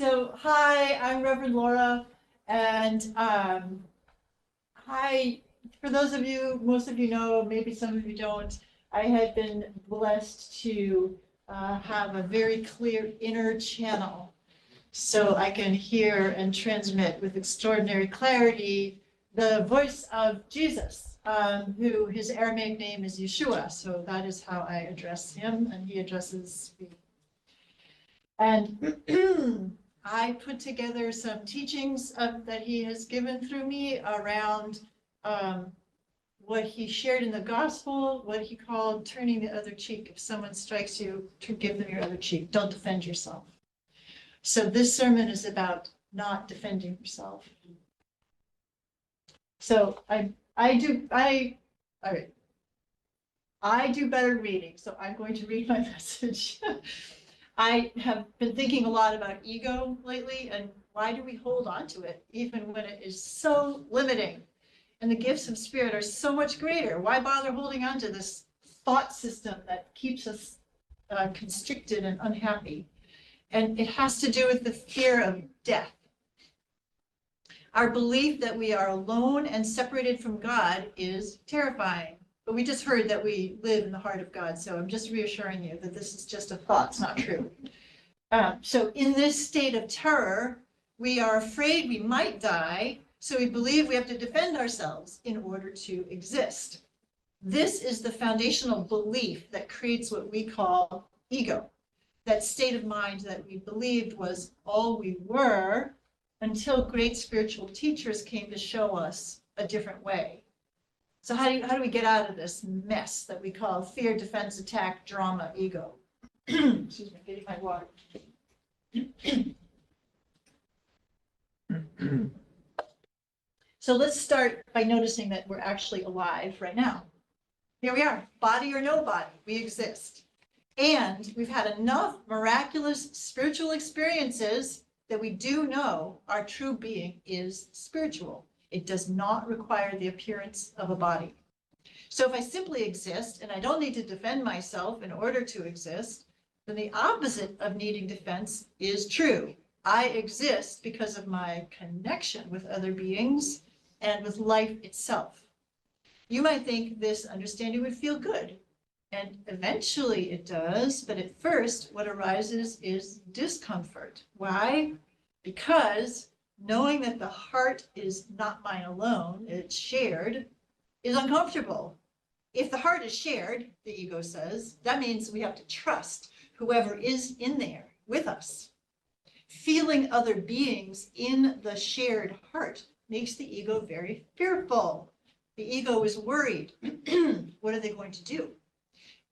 So hi, I'm Reverend Laura, and for those of you, most of you know, maybe some of you don't, I had been blessed to have a very clear inner channel, so I can hear and transmit with extraordinary clarity the voice of Jesus, who his Aramaic name is Yeshua, so that is how I address him, and he addresses me. And I put together some teachings that he has given through me around what he shared in the gospel, what he called turning the other cheek. If someone strikes you, to give them your other cheek. Don't defend yourself. So this sermon is about not defending yourself. So I do better reading, so I'm going to read my message. I have been thinking a lot about ego lately, and why do we hold on to it even when it is so limiting? And the gifts of spirit are so much greater. Why bother holding on to this thought system that keeps us constricted and unhappy? And it has to do with the fear of death. Our belief that we are alone and separated from God is terrifying. But we just heard that we live in the heart of God, so I'm just reassuring you that this is just a thought, it's not true. So in this state of terror, we are afraid we might die, so we believe we have to defend ourselves in order to exist. This is the foundational belief that creates what we call ego, that state of mind that we believed was all we were until great spiritual teachers came to show us a different way. So how do we get out of this mess that we call fear, defense, attack, drama, ego? Excuse me, getting my water. So let's start by noticing that we're actually alive right now. Here we are, body or no body, we exist. And we've had enough miraculous spiritual experiences that we do know our true being is spiritual. It does not require the appearance of a body. So if I simply exist and I don't need to defend myself in order to exist, then the opposite of needing defense is true. I exist because of my connection with other beings and with life itself. You might think this understanding would feel good, and eventually it does, but at first what arises is discomfort. Why? Because knowing that the heart is not mine alone, it's shared, is uncomfortable. If the heart is shared, the ego says, that means we have to trust whoever is in there with us. Feeling other beings in the shared heart makes the ego very fearful. The ego is worried. What are they going to do?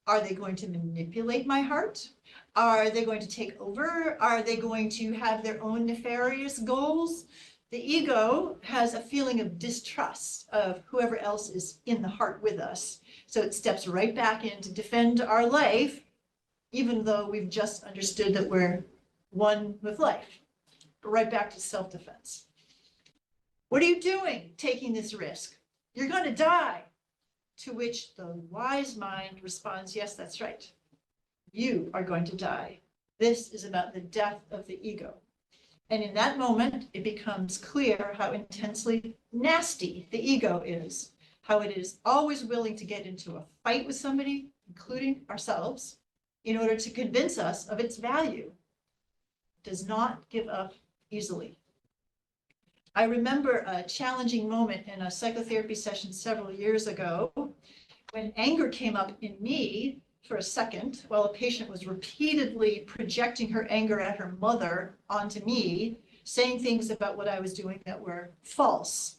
Are they going to manipulate my heart? Are they going to take over? Are they going to have their own nefarious goals? The ego has a feeling of distrust of whoever else is in the heart with us. So it steps right back in to defend our life, even though we've just understood that we're one with life. Right back to self-defense. What are you doing taking this risk? You're going to die. To which the wise mind responds, yes, that's right. You are going to die. This is about the death of the ego. And in that moment, it becomes clear how intensely nasty the ego is, how it is always willing to get into a fight with somebody, including ourselves, in order to convince us of its value. It does not give up easily. I remember a challenging moment in a psychotherapy session several years ago when anger came up in me for a second while a patient was repeatedly projecting her anger at her mother onto me, saying things about what I was doing that were false.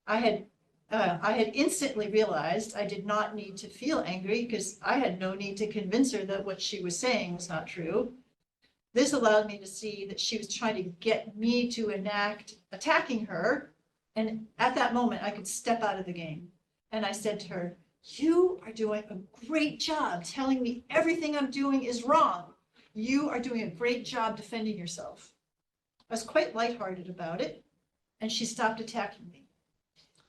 I had instantly realized I did not need to feel angry because I had no need to convince her that what she was saying was not true. This allowed me to see that she was trying to get me to enact attacking her. And at that moment, I could step out of the game. And I said to her, you are doing a great job telling me everything I'm doing is wrong. You are doing a great job defending yourself. I was quite lighthearted about it, and she stopped attacking me.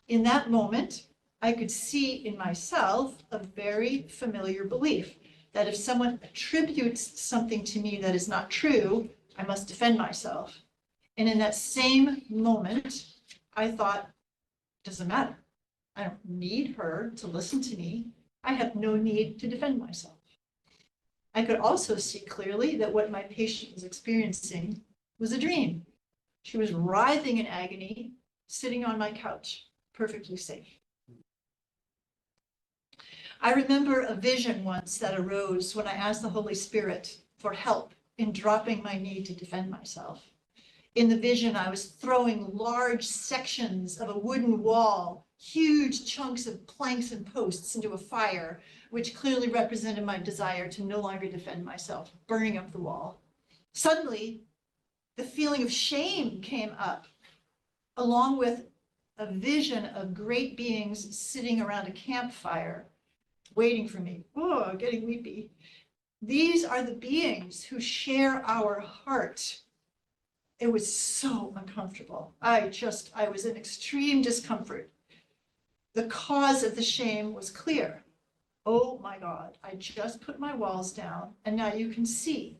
In that moment, I could see in myself a very familiar belief that if someone attributes something to me that is not true, I must defend myself. And in that same moment, I thought, doesn't matter. I don't need her to listen to me. I have no need to defend myself. I could also see clearly that what my patient was experiencing was a dream. She was writhing in agony, sitting on my couch, perfectly safe. I remember a vision once that arose when I asked the Holy Spirit for help in dropping my need to defend myself. In the vision, I was throwing large sections of a wooden wall, huge chunks of planks and posts into a fire, which clearly represented my desire to no longer defend myself, burning up the wall. Suddenly, the feeling of shame came up, along with a vision of great beings sitting around a campfire, waiting for me. Oh, getting weepy. These are the beings who share our heart. It was so uncomfortable. I was in extreme discomfort. The cause of the shame was clear. Oh my God, I just put my walls down, and now you can see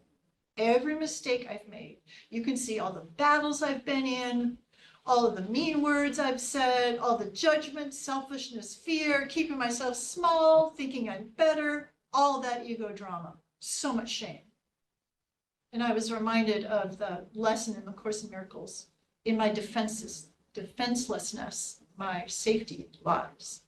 every mistake I've made. You can see all the battles I've been in, all of the mean words I've said, all the judgment, selfishness, fear, keeping myself small, thinking I'm better, all that ego drama. So much shame. And I was reminded of the lesson in the Course in Miracles. In my defenselessness, my safety lies.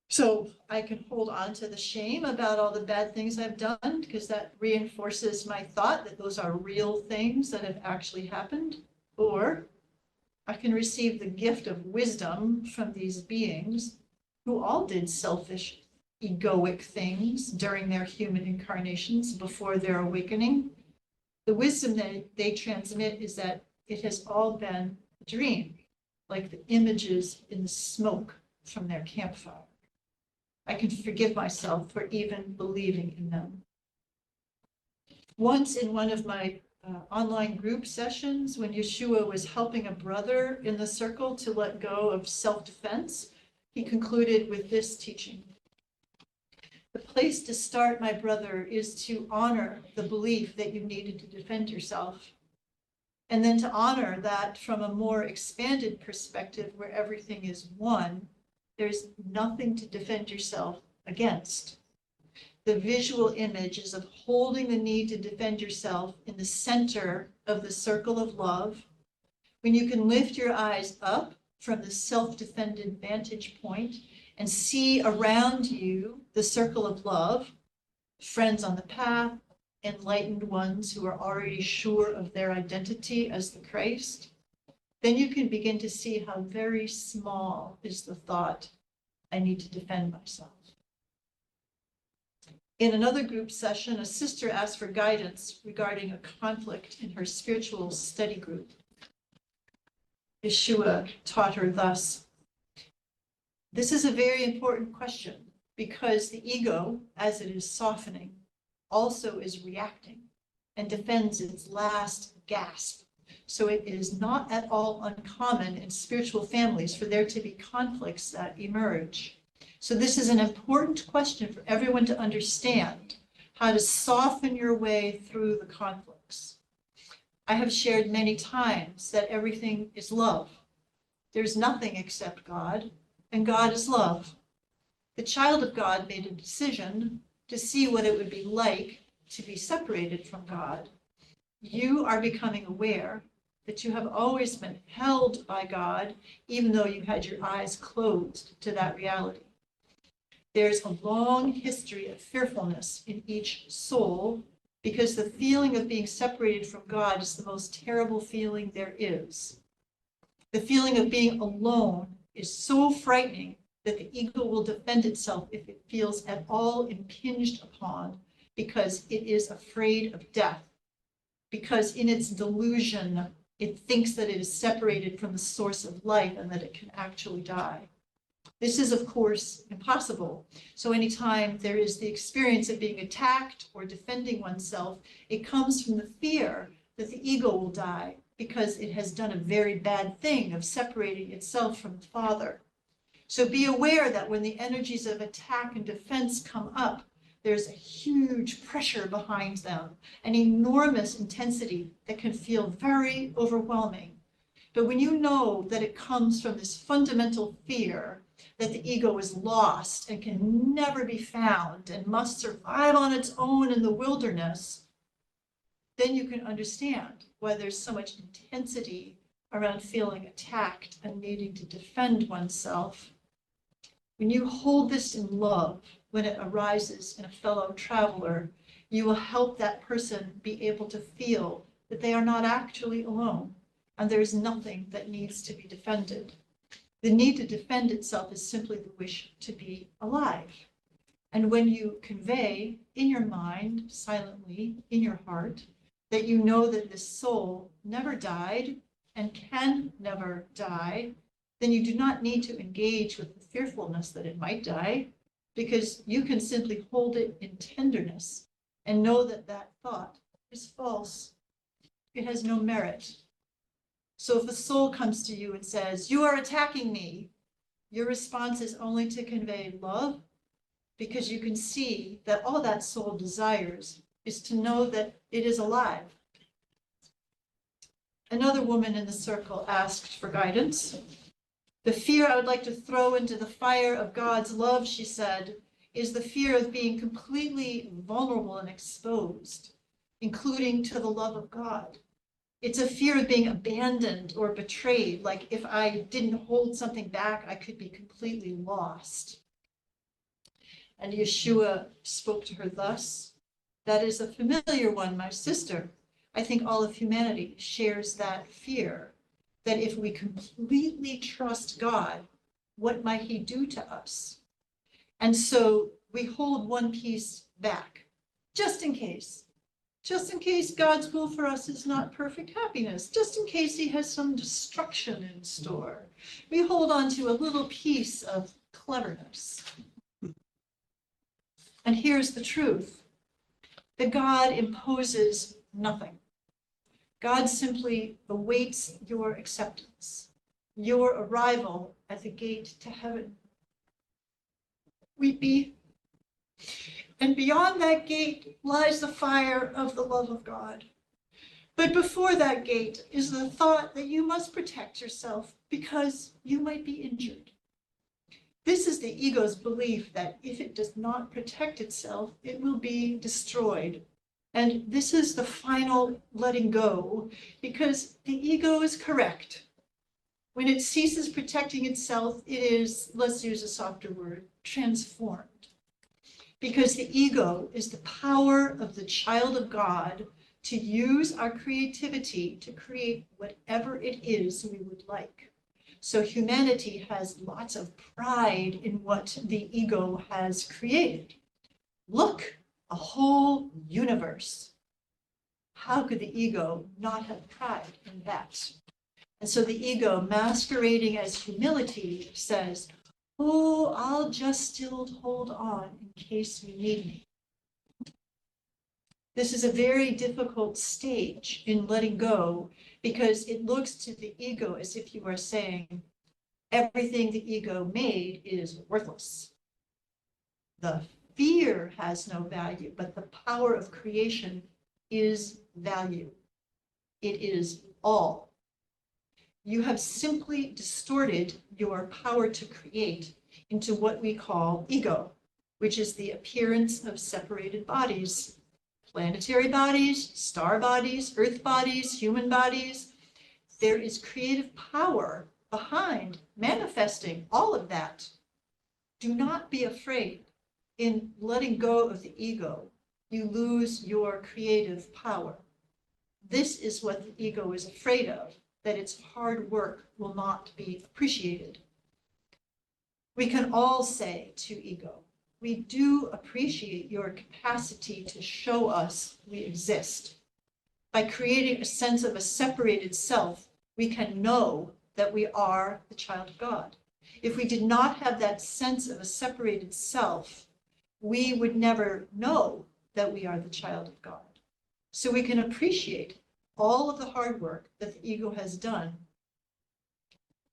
So I can hold on to the shame about all the bad things I've done, because that reinforces my thought that those are real things that have actually happened. Or I can receive the gift of wisdom from these beings who all did selfish, egoic things during their human incarnations before their awakening. The wisdom that they transmit is that it has all been a dream, like the images in the smoke from their campfire. I can forgive myself for even believing in them. Once in one of my online group sessions, when Yeshua was helping a brother in the circle to let go of self-defense, he concluded with this teaching. The place to start, my brother, is to honor the belief that you needed to defend yourself. And then to honor that from a more expanded perspective where everything is one, there's nothing to defend yourself against. The visual image is of holding the need to defend yourself in the center of the circle of love. When you can lift your eyes up from the self-defended vantage point and see around you the circle of love, friends on the path, enlightened ones who are already sure of their identity as the Christ, then you can begin to see how very small is the thought, I need to defend myself. In another group session, a sister asked for guidance regarding a conflict in her spiritual study group. Yeshua taught her thus, this is a very important question because the ego, as it is softening, also is reacting and defends its last gasp. So it is not at all uncommon in spiritual families for there to be conflicts that emerge. So this is an important question for everyone to understand, how to soften your way through the conflicts. I have shared many times that everything is love. There's nothing except God, and God is love. The child of God made a decision to see what it would be like to be separated from God. You are becoming aware that you have always been held by God, even though you had your eyes closed to that reality. There's a long history of fearfulness in each soul because the feeling of being separated from God is the most terrible feeling there is. The feeling of being alone is so frightening that the ego will defend itself if it feels at all impinged upon because it is afraid of death. Because in its delusion, it thinks that it is separated from the source of life and that it can actually die. This is, of course, impossible. So anytime there is the experience of being attacked or defending oneself, it comes from the fear that the ego will die because it has done a very bad thing of separating itself from the Father. So be aware that when the energies of attack and defense come up, there's a huge pressure behind them, an enormous intensity that can feel very overwhelming. But when you know that it comes from this fundamental fear that the ego is lost and can never be found and must survive on its own in the wilderness, then you can understand why there's so much intensity around feeling attacked and needing to defend oneself. When you hold this in love, when it arises in a fellow traveler, you will help that person be able to feel that they are not actually alone, and there is nothing that needs to be defended. The need to defend itself is simply the wish to be alive. And when you convey in your mind, silently, in your heart, that you know that this soul never died and can never die, then you do not need to engage with the fearfulness that it might die, because you can simply hold it in tenderness and know that that thought is false. It has no merit. So if a soul comes to you and says, "You are attacking me," your response is only to convey love, because you can see that all that soul desires is to know that it is alive. Another woman in the circle asked for guidance. "The fear I would like to throw into the fire of God's love," she said, "is the fear of being completely vulnerable and exposed, including to the love of God. It's a fear of being abandoned or betrayed, like if I didn't hold something back, I could be completely lost." And Yeshua spoke to her thus, "That is a familiar one, my sister. I think all of humanity shares that fear, that if we completely trust God, what might he do to us? And so we hold one piece back, just in case God's will for us is not perfect happiness, just in case he has some destruction in store. We hold on to a little piece of cleverness. And here's the truth. The God imposes nothing. God simply awaits your acceptance, your arrival at the gate to heaven. Weepy. And beyond that gate lies the fire of the love of God. But before that gate is the thought that you must protect yourself because you might be injured. This is the ego's belief that if it does not protect itself, it will be destroyed. And this is the final letting go, because the ego is correct. When it ceases protecting itself, it is, let's use a softer word, transformed. Because the ego is the power of the child of God to use our creativity to create whatever it is we would like. So humanity has lots of pride in what the ego has created. Look, a whole universe. How could the ego not have pride in that? And so the ego, masquerading as humility, says, "Oh, I'll just still hold on in case you need me." This is a very difficult stage in letting go, because it looks to the ego as if you are saying, everything the ego made is worthless. The fear has no value, but the power of creation is value. It is all. You have simply distorted your power to create into what we call ego, which is the appearance of separated bodies, planetary bodies, star bodies, earth bodies, human bodies. There is creative power behind manifesting all of that. Do not be afraid. In letting go of the ego, you lose your creative power. This is what the ego is afraid of, that its hard work will not be appreciated. We can all say to ego, we do appreciate your capacity to show us we exist. By creating a sense of a separated self, we can know that we are the child of God. If we did not have that sense of a separated self, we would never know that we are the child of God. So we can appreciate all of the hard work that the ego has done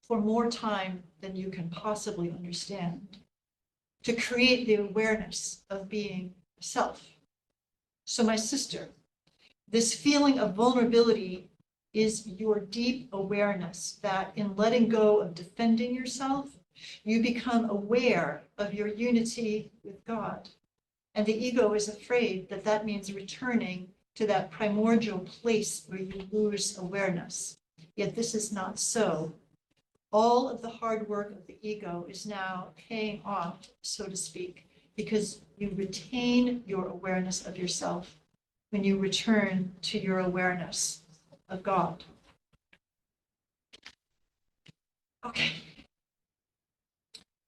for more time than you can possibly understand, to create the awareness of being self. So my sister, this feeling of vulnerability is your deep awareness that in letting go of defending yourself, you become aware of your unity with God. And the ego is afraid that that means returning to that primordial place where you lose awareness. Yet this is not so. All of the hard work of the ego is now paying off, so to speak, because you retain your awareness of yourself when you return to your awareness of God. Okay.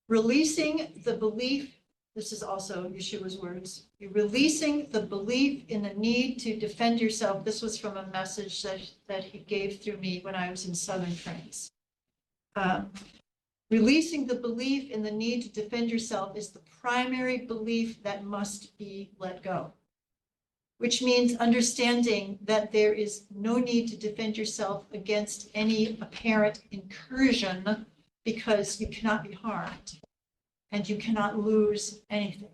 Releasing the belief, this is also Yeshua's words, you're releasing the belief in the need to defend yourself. This was from a message that he gave through me when I was in southern France. Releasing the belief in the need to defend yourself is the primary belief that must be let go, which means understanding that there is no need to defend yourself against any apparent incursion because you cannot be harmed and you cannot lose anything.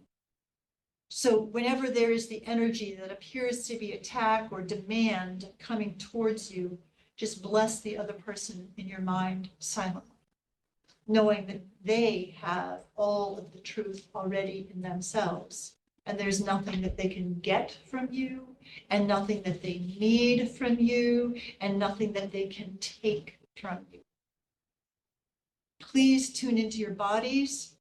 So whenever there is the energy that appears to be attack or demand coming towards you, just bless the other person in your mind silently, knowing that they have all of the truth already in themselves. And there's nothing that they can get from you, and nothing that they need from you, and nothing that they can take from you. Please tune into your bodies.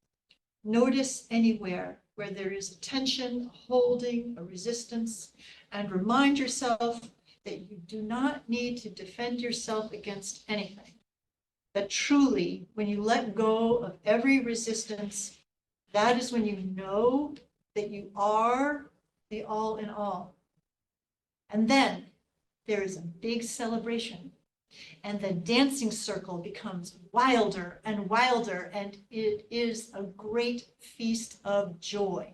Notice anywhere where there is a tension, a holding, a resistance, and remind yourself that you do not need to defend yourself against anything. That truly, when you let go of every resistance, that is when you know that you are the all in all. And then there is a big celebration, and the dancing circle becomes wilder and wilder, and it is a great feast of joy.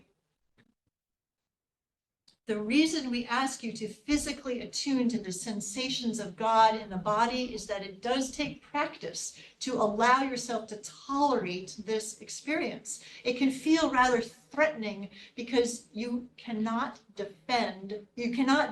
The reason we ask you to physically attune to the sensations of God in the body is that it does take practice to allow yourself to tolerate this experience. It can feel rather threatening because you cannot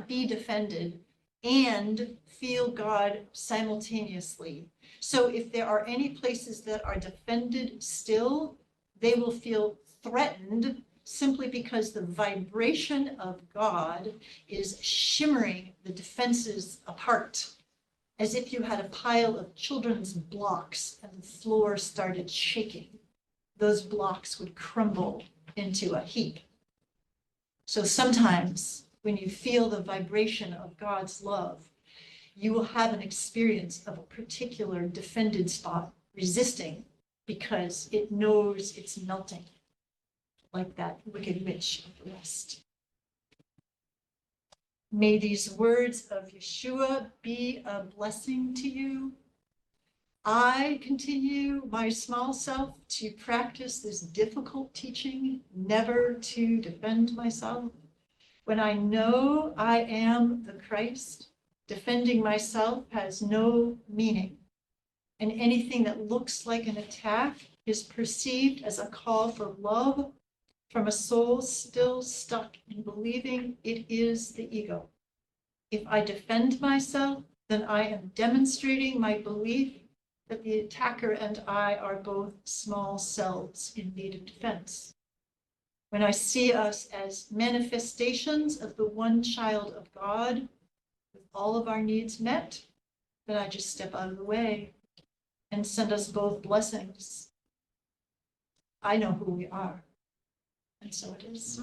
be defended and feel God simultaneously. So if there are any places that are defended still, they will feel threatened simply because the vibration of God is shimmering the defenses apart, as if you had a pile of children's blocks and the floor started shaking. Those blocks would crumble into a heap. So sometimes when you feel the vibration of God's love, you will have an experience of a particular defended spot resisting because it knows it's melting, like that wicked witch of the West. May these words of Yeshua be a blessing to you. I continue my small self to practice this difficult teaching, never to defend myself. When I know I am the Christ, defending myself has no meaning. And anything that looks like an attack is perceived as a call for love from a soul still stuck in believing it is the ego. If I defend myself, then I am demonstrating my belief that the attacker and I are both small selves in need of defense. When I see us as manifestations of the one child of God, with all of our needs met, then I just step out of the way and send us both blessings. I know who we are. And so it is.